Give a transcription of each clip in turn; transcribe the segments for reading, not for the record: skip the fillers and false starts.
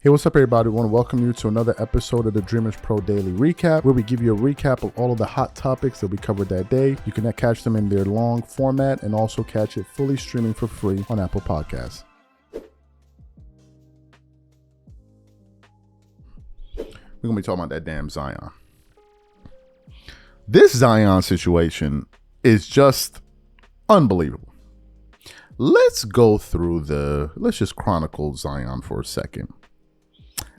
Hey, what's up, everybody? I want to welcome you to another episode of the Dreamers Pro Daily Recap, where we give you a recap of all of the hot topics that we covered that day. You can catch them in their long format and also catch it fully streaming for free on Apple Podcasts. We're going to be talking about that damn Zion. This Zion situation is just unbelievable. Let's just chronicle Zion for a second.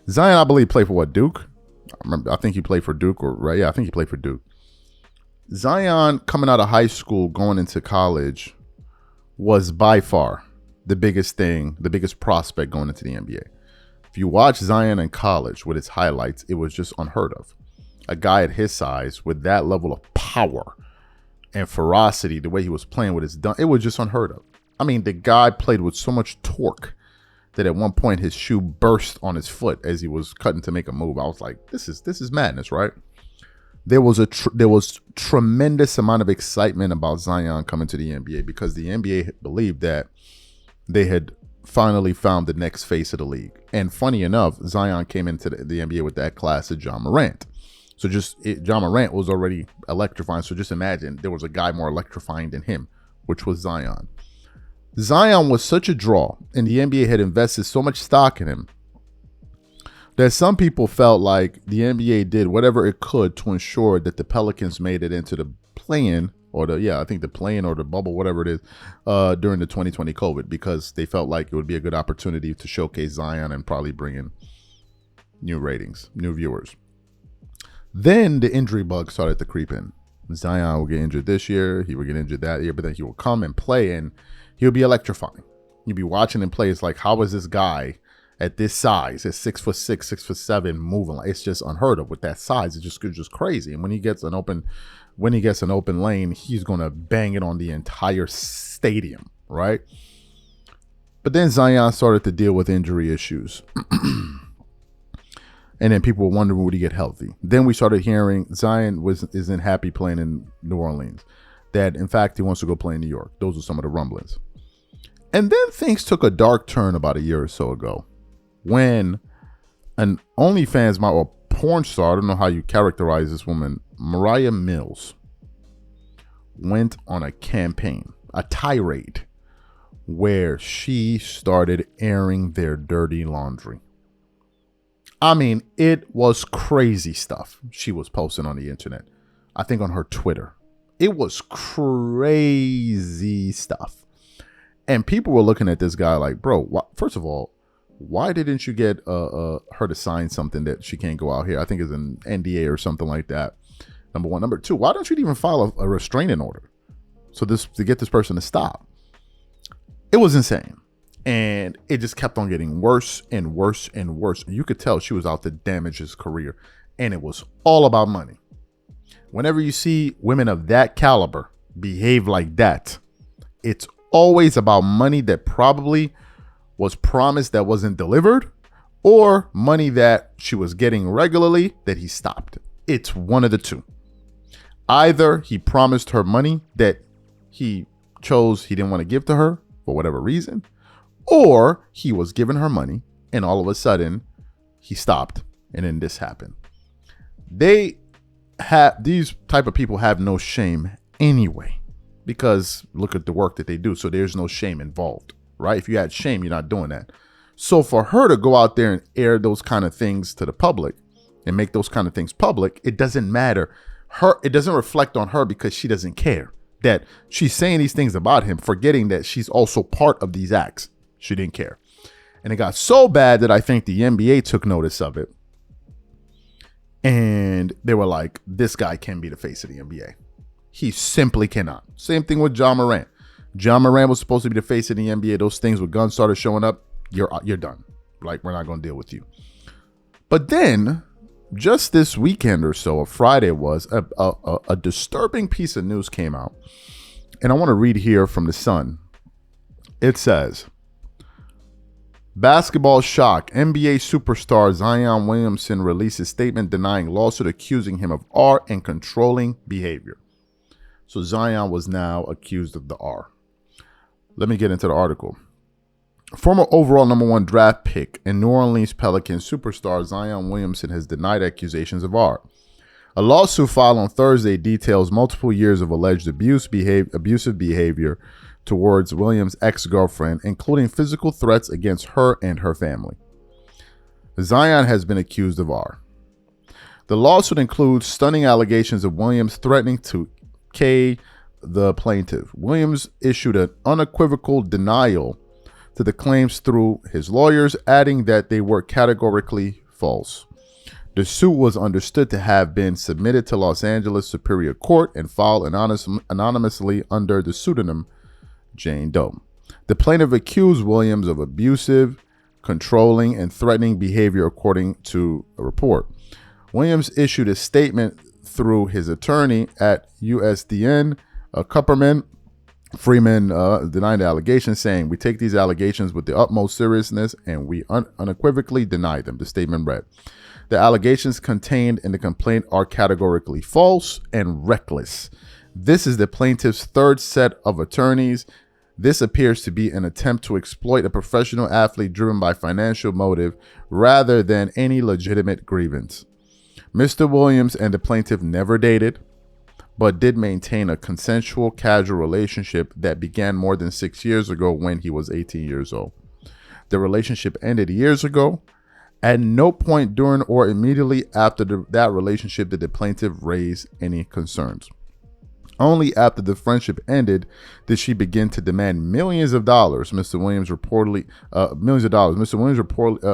Zion, I believe, played for what, Duke? I think he played for Duke, right? Yeah, I think he played for Duke. Zion, coming out of high school, going into college, was by far the biggest prospect going into the NBA. If you watch Zion in college with his highlights, it was just unheard of. A guy at his size with that level of power and ferocity, the way he was playing with his dunk, it was just unheard of. I mean, the guy played with so much torque that at one point his shoe burst on his foot as he was cutting to make a move. I was like, this is madness, right? There was tremendous amount of excitement about Zion coming to the NBA because the NBA believed that they had finally found the next face of the league. And funny enough, Zion came into the NBA with that class of John Morant. So John Morant was already electrifying. So just imagine there was a guy more electrifying than him, which was Zion. Zion was such a draw, and the NBA had invested so much stock in him that some people felt like the NBA did whatever it could to ensure that the Pelicans made it into the play-in, or the play-in or the bubble, whatever it is, during the 2020 COVID, because they felt like it would be a good opportunity to showcase Zion and probably bring in new ratings, new viewers. Then the injury bug started to creep in. Zion will get injured this year, he will get injured that year, but then he will come and play, and he'll be electrifying. You'll be watching him play. It's like, how is this guy at this size, at 6'6", 6'7", moving? Like, it's just unheard of with that size. It's just crazy. And when he gets an open lane, he's gonna bang it on the entire stadium, right? But then Zion started to deal with injury issues. And then people were wondering, would he get healthy? Then we started hearing Zion isn't happy playing in New Orleans. That, in fact, he wants to go play in New York. Those are some of the rumblings. And then things took a dark turn about a year or so ago when an OnlyFans model, or porn star, I don't know how you characterize this woman, Mariah Mills, went on a campaign, a tirade, where she started airing their dirty laundry. I mean, it was crazy stuff she was posting on the internet. I think on her Twitter. It was crazy stuff. And people were looking at this guy like, bro, first of all, why didn't you get her to sign something that she can't go out here? I think it's an NDA or something like that. Number one. Number two, why don't you even file a restraining order to get this person to stop? It was insane. And it just kept on getting worse and worse and worse. You could tell she was out to damage his career. And it was all about money. Whenever you see women of that caliber behave like that, it's always about money that probably was promised that wasn't delivered, or money that she was getting regularly that he stopped. It's one of the two. Either he promised her money that he chose he didn't want to give to her for whatever reason, or he was giving her money and all of a sudden he stopped and then this happened. These type of people have no shame anyway, because look at the work that they do. So there's no shame involved, right? If you had shame, you're not doing that. So for her to go out there and air those kind of things to the public and make those kind of things public, it doesn't matter. It doesn't reflect on her because she doesn't care that she's saying these things about him, forgetting that she's also part of these acts. She didn't care. And it got so bad that I think the NBA took notice of it. And they were like, this guy can be the face of the NBA. He simply cannot. Same thing with John Morant. John Morant was supposed to be the face of the NBA. Those things with guns started showing up. You're done. Like, we're not going to deal with you. But then, just this weekend or so, a Friday was, a disturbing piece of news came out. And I want to read here from The Sun. It says, basketball shock. NBA superstar Zion Williamson releases statement denying lawsuit accusing him of R and controlling behavior. So Zion was now accused of the R. Let me get into the article. Former overall #1 draft pick and New Orleans Pelicans superstar Zion Williamson has denied accusations of art. A lawsuit filed on Thursday details multiple years of alleged abusive behavior towards Williams' ex-girlfriend, including physical threats against her and her family. Zion has been accused of R. The lawsuit includes stunning allegations of Williams threatening to K, the plaintiff. Williams issued an unequivocal denial to the claims through his lawyers, adding that they were categorically false. The suit was understood to have been submitted to Los Angeles Superior Court and filed anonymously under the pseudonym Jane Doe. The plaintiff accused Williams of abusive, controlling, and threatening behavior, according to a report. Williams issued a statement through his attorney at USDN, Kupperman. Freeman denied the allegations, saying, "We take these allegations with the utmost seriousness and we unequivocally deny them," the statement read. The allegations contained in the complaint are categorically false and reckless. This is the plaintiff's third set of attorneys. This appears to be an attempt to exploit a professional athlete driven by financial motive rather than any legitimate grievance. Mr. Williams and the plaintiff never dated, but did maintain a consensual, casual relationship that began more than 6 years ago when he was 18 years old. The relationship ended years ago. At no point during or immediately after that relationship did the plaintiff raise any concerns. Only after the friendship ended did she begin to demand millions of dollars. Mr. Williams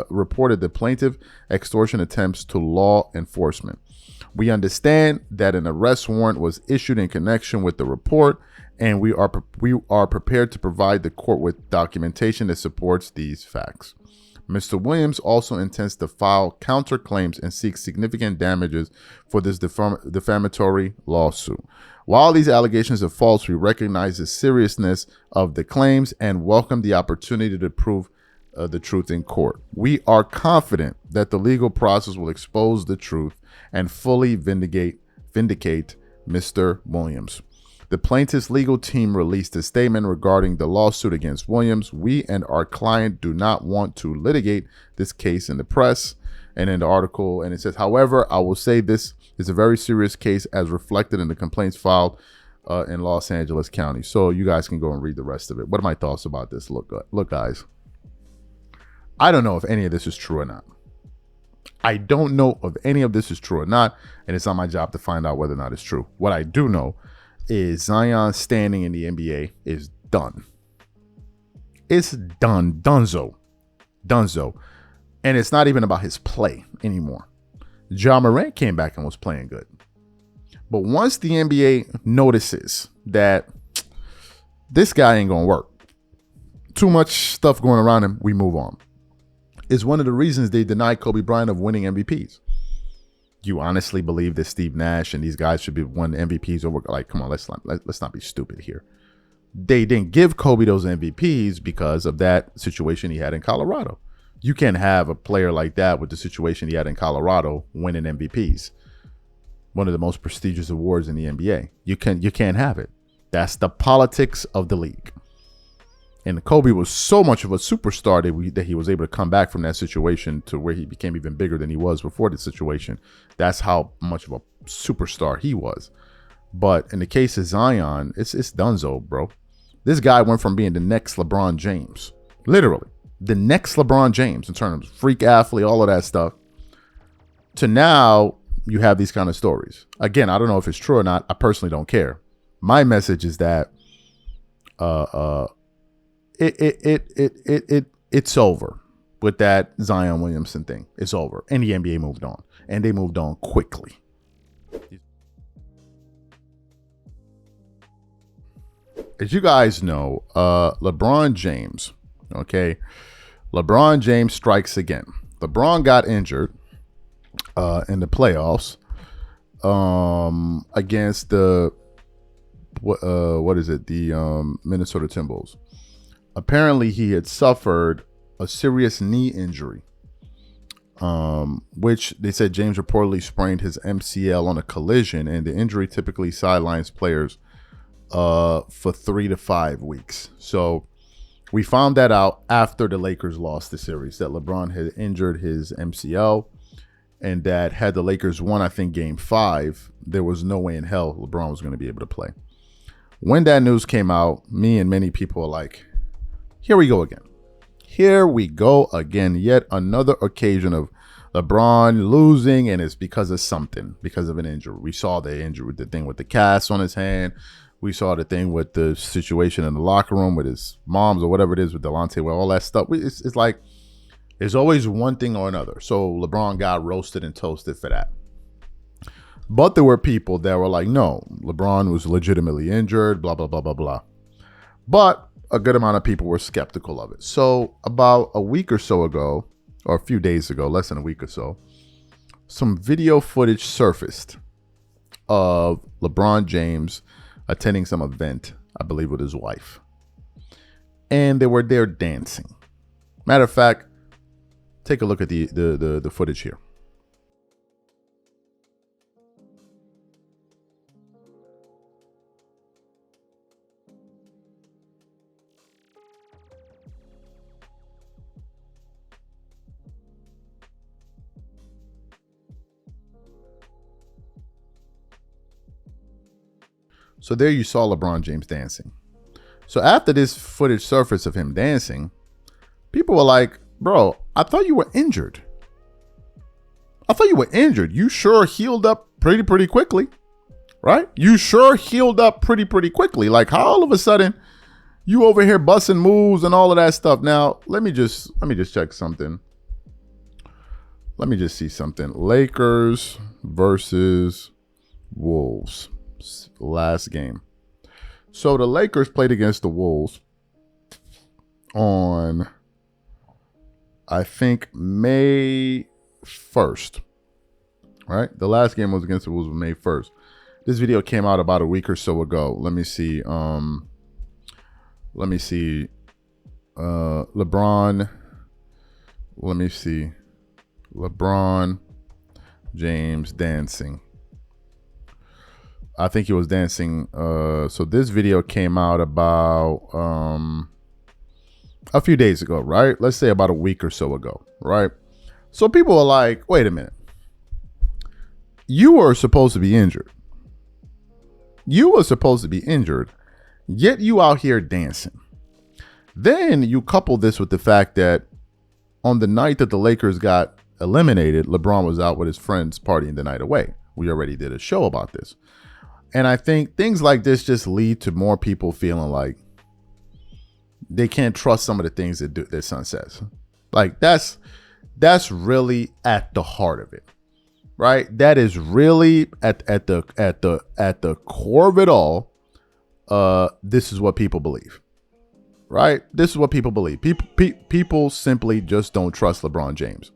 reported the plaintiff extortion attempts to law enforcement. We understand that an arrest warrant was issued in connection with the report, and we are prepared to provide the court with documentation that supports these facts. Mr. Williams also intends to file counterclaims and seek significant damages for this defamatory lawsuit. While these allegations are false, we recognize the seriousness of the claims and welcome the opportunity to prove the truth in court. We are confident that the legal process will expose the truth and fully vindicate Mr. Williams. The plaintiff's legal team released a statement regarding the lawsuit against Williams. We and our client do not want to litigate this case in the press. And in the article, and it says, however, I will say this is a very serious case as reflected in the complaints filed in Los Angeles County. So you guys can go and read the rest of it. What are my thoughts about this? Look, guys, I don't know if any of this is true or not. I don't know if any of this is true or not, and it's not my job to find out whether or not it's true. What I do know is Zion's standing in the NBA is done. It's done. Dunzo. And it's not even about his play anymore. Ja Morant came back and was playing good. But once the NBA notices that this guy ain't going to work, too much stuff going around him, we move on. It's one of the reasons they denied Kobe Bryant of winning MVPs. You honestly believe that Steve Nash and these guys should be won MVPs over? Like, come on, let's not be stupid here. They didn't give Kobe those MVPs because of that situation he had in Colorado. You can't have a player like that with the situation he had in Colorado winning MVPs, one of the most prestigious awards in the NBA. You can't have it. That's the politics of the league. And Kobe was so much of a superstar that he was able to come back from that situation to where he became even bigger than he was before the situation. That's how much of a superstar he was. But in the case of Zion, it's donezo, bro. This guy went from being the next LeBron James, literally the next LeBron James in terms of freak athlete, all of that stuff, to now you have these kind of stories. Again, I don't know if it's true or not. I personally don't care. My message is that it's over with that Zion Williamson thing. It's over. And the NBA moved on. And they moved on quickly. As you guys know, LeBron James, okay? LeBron James strikes again. LeBron got injured in the playoffs against the Minnesota Timberwolves. Apparently, he had suffered a serious knee injury, which they said James reportedly sprained his MCL on a collision, and the injury typically sidelines players for 3 to 5 weeks. So We found that out after the Lakers lost the series, that LeBron had injured his MCL, and that had the Lakers won, I think, game 5, there was no way in hell LeBron was going to be able to play. When that news came out, me and many people were like, here we go again. Here we go again. Yet another occasion of LeBron losing, and it's because of something, because of an injury. We saw the injury, the thing with the cast on his hand. We saw the thing with the situation in the locker room with his moms or whatever it is with Delonte, with all that stuff. It's like there's always one thing or another. So LeBron got roasted and toasted for that. But there were people that were like, no, LeBron was legitimately injured, blah, blah, blah, blah, blah. But a good amount of people were skeptical of it. So about a week or so ago, or a few days ago, less than a week or so, some video footage surfaced of LeBron James attending some event, I believe with his wife. And they were there dancing. Matter of fact, take a look at the footage here. So there you saw LeBron James dancing. So after this footage surfaced of him dancing, people were like, bro, I thought you were injured. You sure healed up pretty quickly, right? You sure healed up pretty quickly. Like, how all of a sudden you over here busting moves and all of that stuff. Now, let me just check something. Let me just see something. Lakers versus Wolves. Last game. So the Lakers played against the Wolves on, I think, May 1st. Right? The last game was against the Wolves on May 1st. This video came out about a week or so ago. Let me see. LeBron. Let me see. LeBron James dancing. I think he was dancing. So this video came out about a few days ago, right? Let's say about a week or so ago, right? So people are like, wait a minute. You were supposed to be injured. Yet you out here dancing. Then you couple this with the fact that on the night that the Lakers got eliminated, LeBron was out with his friends partying the night away. We already did a show about this. And I think things like this just lead to more people feeling like they can't trust some of the things that their son says. Like that's really at the heart of it, right? That is really at the core of it all. This is what people believe, right? This is what people believe. People simply just don't trust LeBron James,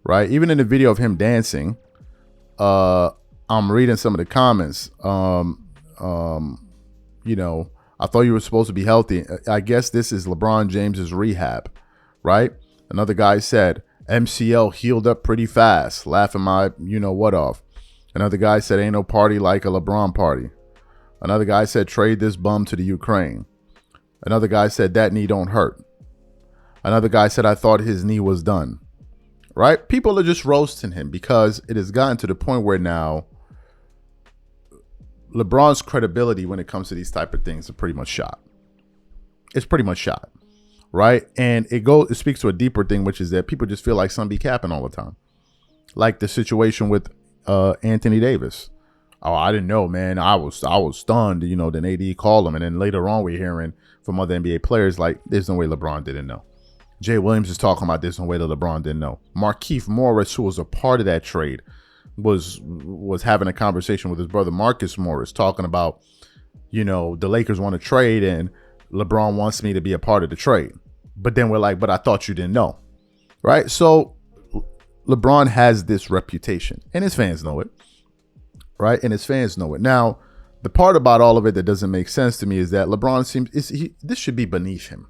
right? Even in the video of him dancing, I'm reading some of the comments. I thought you were supposed to be healthy. I guess this is LeBron James's rehab, right? Another guy said, MCL healed up pretty fast, laughing my what off. Another guy said, ain't no party like a LeBron party. Another guy said, trade this bum to the Ukraine. Another guy said, that knee don't hurt. Another guy said, I thought his knee was done, right? People are just roasting him because it has gotten to the point where now LeBron's credibility when it comes to these type of things are pretty much shot. It's pretty much shot, right? And it speaks to a deeper thing, which is that people just feel like something be capping all the time. Like the situation with Anthony Davis. Oh, I didn't know, man. I was stunned, then AD called him. And then later on, we're hearing from other NBA players like, there's no way LeBron didn't know. Jay Williams is talking about there's no way that LeBron didn't know. Markieff Morris, who was a part of that trade, was having a conversation with his brother Marcus Morris, talking about, the Lakers want to trade and LeBron wants me to be a part of the trade. But then we're like, but I thought you didn't know, right? So LeBron has this reputation and his fans know it, right? And his fans know it. Now, the part about all of it that doesn't make sense to me is that LeBron this should be beneath him,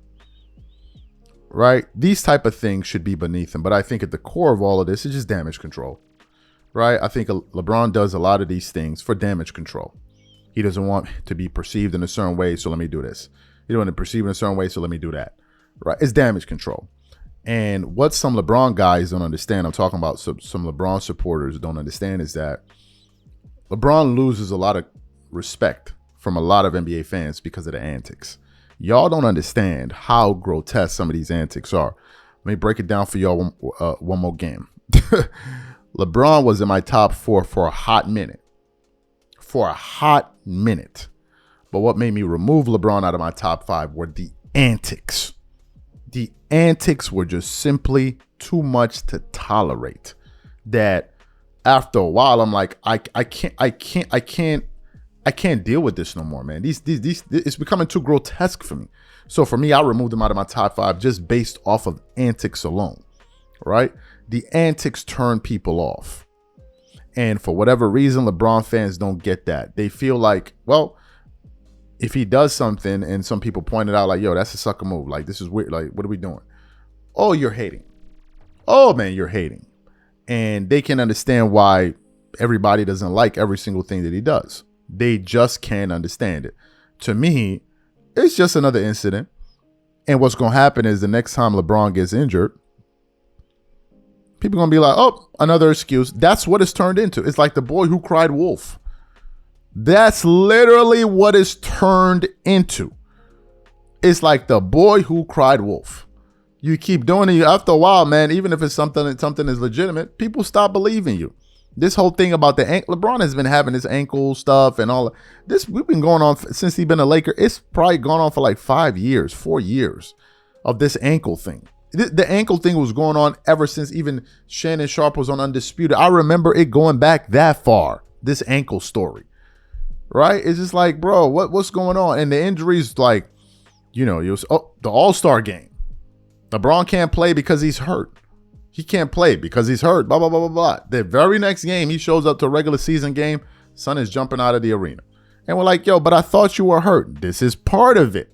right? These type of things should be beneath him. But I think at the core of all of this is just damage control. Right? I think LeBron does a lot of these things for damage control. He doesn't want to be perceived in a certain way, so let me do this. He doesn't want to perceive in a certain way, so let me do that. right? It's damage control. And what some LeBron guys don't understand, I'm talking about some LeBron supporters don't understand, is that LeBron loses a lot of respect from a lot of NBA fans because of the antics. Y'all don't understand how grotesque some of these antics are. Let me break it down for y'all one more game. LeBron was in my top 4 for a hot minute. For a hot minute. But what made me remove LeBron out of my top 5 were the antics. The antics were just simply too much to tolerate. That after a while, I'm like, I can't deal with this no more, man. These it's becoming too grotesque for me. So for me, I removed them out of my top 5 just based off of antics alone, right? The antics turn people off. And for whatever reason, LeBron fans don't get that. They feel like, well, if he does something and some people pointed out like, yo, that's a sucker move. Like, this is weird. Like, what are we doing? Oh, you're hating. Oh, man, you're hating. And they can understand why everybody doesn't like every single thing that he does. They just can't understand it. To me, it's just another incident. And what's going to happen is the next time LeBron gets injured, people are going to be like, oh, another excuse. That's what it's turned into. It's like the boy who cried wolf. That's literally what it's turned into. It's like the boy who cried wolf. You keep doing it. After a while, man, even if it's something is legitimate, people stop believing you. This whole thing about the ankle, LeBron has been having this ankle stuff and all this. We've been going on since he's been a Laker. It's probably gone on for like 4 years of this ankle thing. The ankle thing was going on ever since even Shannon Sharp was on Undisputed. I remember it going back that far, this ankle story, right? It's just like, bro, what's going on? And the injuries, like, you know, the All-Star game. LeBron can't play because he's hurt. He can't play because he's hurt, blah, blah, blah, blah, blah. The very next game, he shows up to a regular season game, son is jumping out of the arena. And we're like, yo, but I thought you were hurt. This is part of it.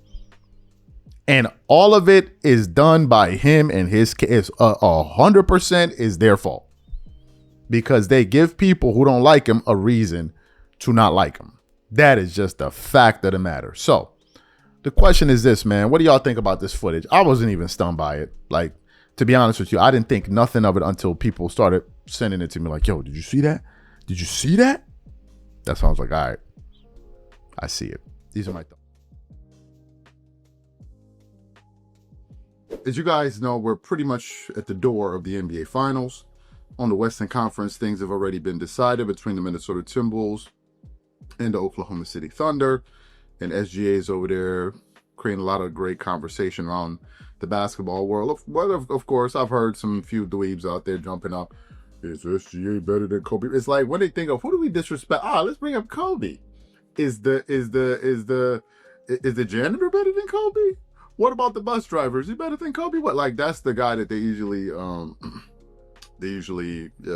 And all of it is done by him and his case. 100% is their fault. Because they give people who don't like him a reason to not like him. That is just the fact of the matter. So, the question is this, man. What do y'all think about this footage? I wasn't even stunned by it. Like, to be honest with you, I didn't think nothing of it until people started sending it to me like, yo, did you see that? Did you see that? That's when I was like, all right, I see it. These are my thoughts. As you guys know, we're pretty much at the door of the NBA Finals. On the Western Conference, things have already been decided between the Minnesota Timberwolves and the Oklahoma City Thunder. And SGA is over there creating a lot of great conversation around the basketball world. Of course, I've heard some few dweebs out there jumping up. Is SGA better than Kobe? It's like when they think of who do we disrespect? Let's bring up Kobe. Is the janitor better than Kobe? What about the bus driver? Is he better than Kobe? What, like, that's the guy that they usually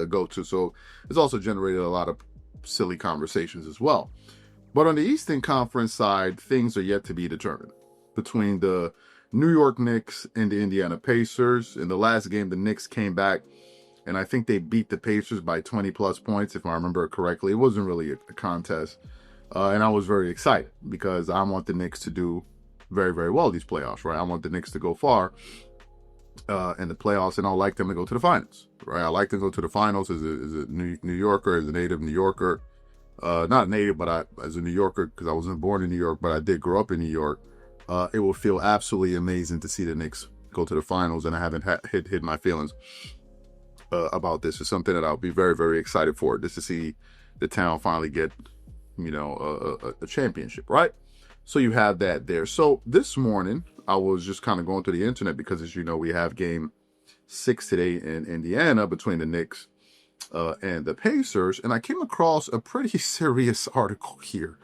go to. So it's also generated a lot of silly conversations as well. But on the Eastern Conference side, things are yet to be determined between the New York Knicks and the Indiana Pacers. In the last game, the Knicks came back, and I think they beat the Pacers by 20-plus points, if I remember correctly. It wasn't really a contest, and I was very excited because I want the Knicks to do very, very well these playoffs, right? I want the Knicks to go far in the playoffs, and I would like them to go to the finals, right? I like to go to the finals as a New Yorker, as a native New Yorker. Not native, but as a New Yorker, because I wasn't born in New York, but I did grow up in New York. It will feel absolutely amazing to see the Knicks go to the finals, and I haven't hid my feelings about this. It's something that I'll be very, very excited for, just to see the town finally get, a championship, right? So you have that there. So this morning, I was just kind of going through the internet because, as you know, we have game 6 today in Indiana between the Knicks and the Pacers, and I came across a pretty serious article here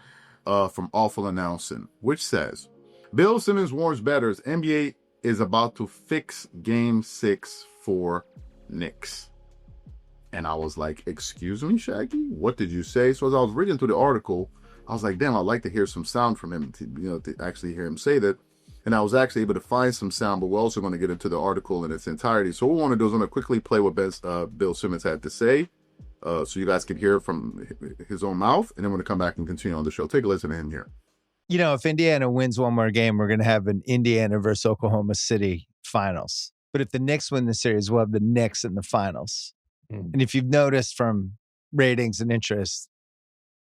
from Awful Announcing, which says, Bill Simmons warns bettors NBA is about to fix Game 6 for Knicks. And I was like, excuse me, Shaggy? What did you say? So as I was reading through the article, I was like, damn, I'd like to hear some sound from him, to actually hear him say that. And I was actually able to find some sound, but we're also going to get into the article in its entirety. So what we want to do is I'm going to quickly play what Bill Simmons had to say, so you guys can hear it from his own mouth, and then we're going to come back and continue on the show. Take a listen to him here. if Indiana wins one more game, we're going to have an Indiana versus Oklahoma City finals. But if the Knicks win the series, we'll have the Knicks in the finals. And if you've noticed from ratings and interest,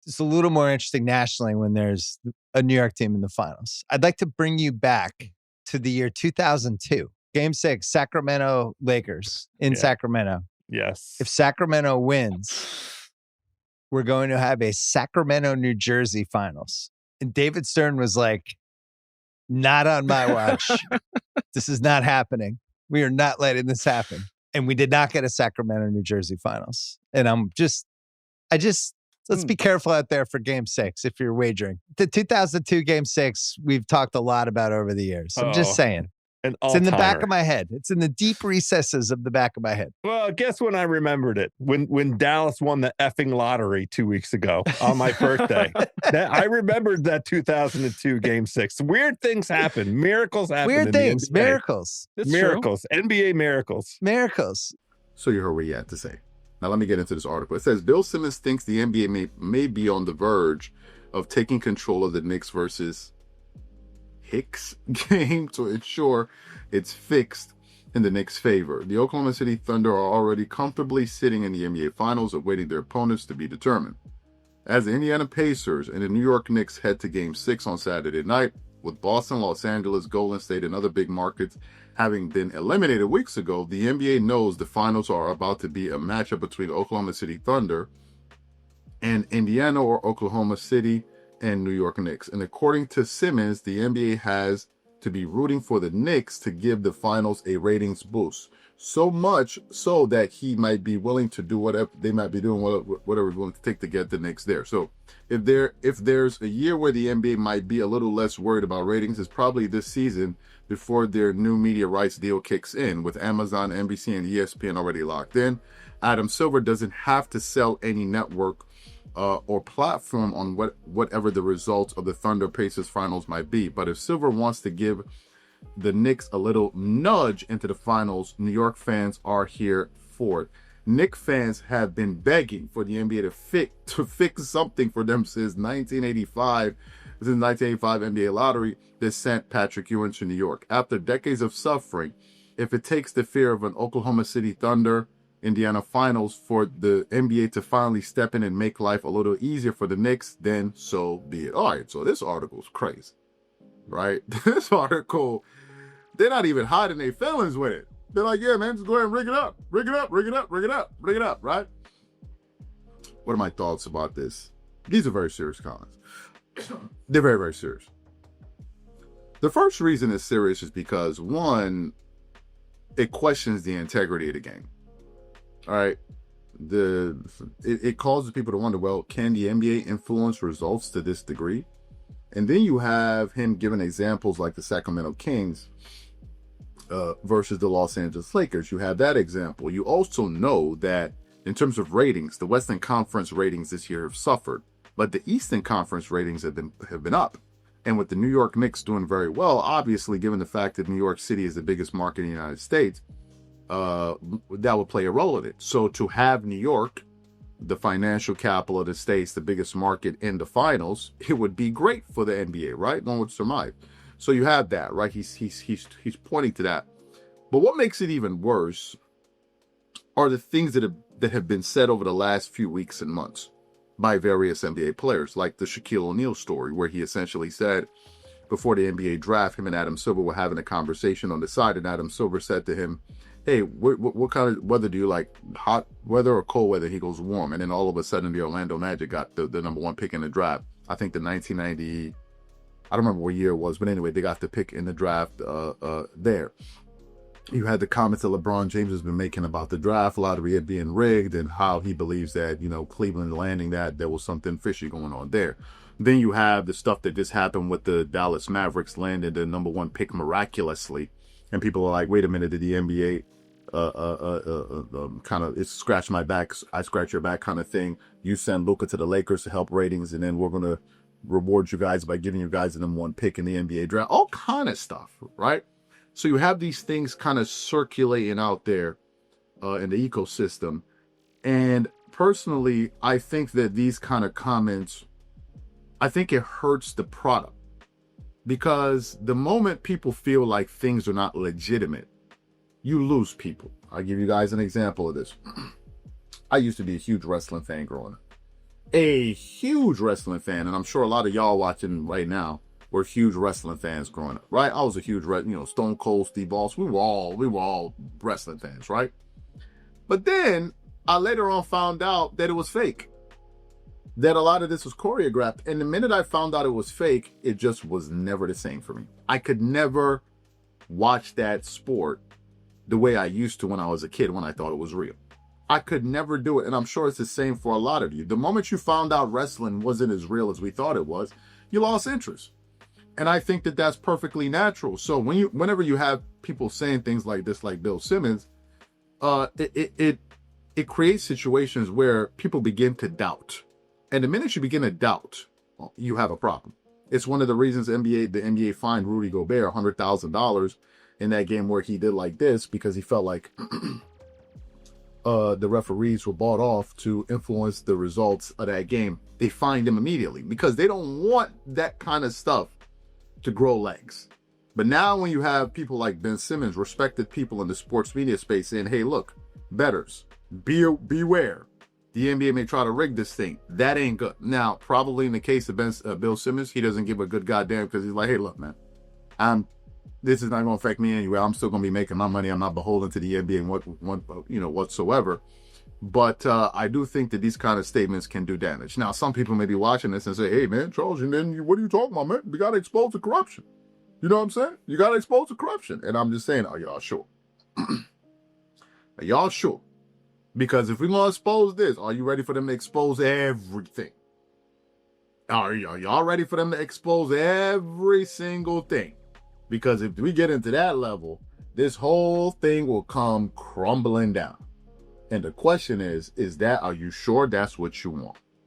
it's a little more interesting nationally when there's a New York team in the finals. I'd like to bring you back to the year 2002. Game 6, Sacramento Lakers in Sacramento. Yes. If Sacramento wins, we're going to have a Sacramento, New Jersey finals. And David Stern was like, not on my watch. This is not happening. We are not letting this happen. And we did not get a Sacramento, New Jersey finals. And let's be careful out there for game 6 if you're wagering. The 2002 game 6, we've talked a lot about over the years. I'm just saying. It's in the back of my head. It's in the deep recesses of the back of my head. Well, guess when I remembered it? When Dallas won the effing lottery 2 weeks ago on my birthday. I remembered that 2002 Game 6. Weird things happen. Miracles happen. Weird things. Miracles. Miracles. True. NBA miracles. Miracles. So you heard what he had to say. Now let me get into this article. It says, Bill Simmons thinks the NBA may be on the verge of taking control of the Knicks versus Hicks game to ensure it's fixed in the Knicks' favor. The Oklahoma City Thunder are already comfortably sitting in the NBA Finals, awaiting their opponents to be determined. As the Indiana Pacers and the New York Knicks head to Game 6 on Saturday night, with Boston, Los Angeles, Golden State, and other big markets having been eliminated weeks ago, the NBA knows the finals are about to be a matchup between Oklahoma City Thunder and Indiana or Oklahoma City and New York Knicks. And according to Simmons, the NBA has to be rooting for the Knicks to give the finals a ratings boost. So much so that he might be willing to do whatever they might be doing, whatever it's going to take to get the Knicks there. So if there's a year where the NBA might be a little less worried about ratings, it's probably this season before their new media rights deal kicks in, with Amazon, NBC, and ESPN already locked in. Adam Silver doesn't have to sell any network or platform on whatever the results of the Thunder Pacers finals might be. But if Silver wants to give the Knicks a little nudge into the finals, New York fans are here for it. Knicks fans have been begging for the NBA to fix something for them since 1985. This is the 1985 NBA lottery that sent Patrick Ewing to New York. After decades of suffering, if it takes the fear of an Oklahoma City Thunder Indiana finals for the NBA to finally step in and make life a little easier for the Knicks, then so be it. All right, so this article's crazy, right? This article, they're not even hiding their feelings with it. They're like, yeah, man, just go ahead and rig it up, right? What are my thoughts about this? These are very serious comments. They're very, very serious. The first reason it's serious is because, one, it questions the integrity of the game. All right, it causes people to wonder, well, can the NBA influence results to this degree? And then you have him giving examples like the Sacramento Kings versus the Los Angeles Lakers. You have that example. You also know that in terms of ratings, the Western Conference ratings this year have suffered, but the Eastern Conference ratings have been up. And with the New York Knicks doing very well, obviously, given the fact that New York City is the biggest market in the United States, that would play a role in it. So to have New York, the financial capital of the states, the biggest market in the finals, it would be great for the NBA, right? One would surmise. So you have that, right? He's pointing to that. But what makes it even worse are the things that have been said over the last few weeks and months by various NBA players, like the Shaquille O'Neal story, where he essentially said before the NBA draft, him and Adam Silver were having a conversation on the side, and Adam Silver said to him, hey, what kind of weather do you like? Hot weather or cold weather? He goes, warm. And then all of a sudden, the Orlando Magic got the number one pick in the draft. I think the 1990, I don't remember what year it was, but anyway, they got the pick in the draft there. You had the comments that LeBron James has been making about the draft lottery, it being rigged, and how he believes that, Cleveland landing that there was something fishy going on there. Then you have the stuff that just happened with the Dallas Mavericks landing the number one pick miraculously. And people are like, wait a minute, did the NBA kind of, it's scratch my back, I scratch your back kind of thing. You send Luka to the Lakers to help ratings, and then we're going to reward you guys by giving you guys the number one pick in the NBA draft. All kind of stuff, right? So you have these things kind of circulating out there in the ecosystem. And personally, I think that these kind of comments, I think it hurts the product. Because the moment people feel like things are not legitimate, you lose people. I'll give you guys an example of this. I used to be a huge wrestling fan growing up. A huge wrestling fan, and I'm sure a lot of y'all watching right now were huge wrestling fans growing up, right? I was a huge, Stone Cold, Steve Austin. We were all wrestling fans, right? But then I later on found out that it was fake. That a lot of this was choreographed. And the minute I found out it was fake, it just was never the same for me. I could never watch that sport the way I used to when I was a kid, when I thought it was real. I could never do it. And I'm sure it's the same for a lot of you. The moment you found out wrestling wasn't as real as we thought it was, you lost interest. And I think that that's perfectly natural. So whenever you have people saying things like this, like Bill Simmons, it creates situations where people begin to doubt. And the minute you begin to doubt, well, you have a problem. It's one of the reasons the NBA fined Rudy Gobert $100,000 in that game where he did like this, because he felt like the referees were bought off to influence the results of that game. They fined him immediately because they don't want that kind of stuff to grow legs. But now when you have people like Ben Simmons, respected people in the sports media space, saying, hey, look, bettors, beware. The NBA may try to rig this thing. That ain't good. Now, probably in the case of Bill Simmons, he doesn't give a good goddamn because he's like, hey, look, man, this is not going to affect me anyway. I'm still going to be making my money. I'm not beholden to the NBA whatsoever. But I do think that these kind of statements can do damage. Now, some people may be watching this and say, hey, man, Charles, and then what are you talking about, man? We got to expose the corruption. You know what I'm saying? You got to expose the corruption. And I'm just saying, are y'all sure? Are y'all sure? Because if we're going to expose this, are you ready for them to expose everything? Are y'all ready for them to expose every single thing? Because if we get into that level, this whole thing will come crumbling down. And the question is are you sure that's what you want?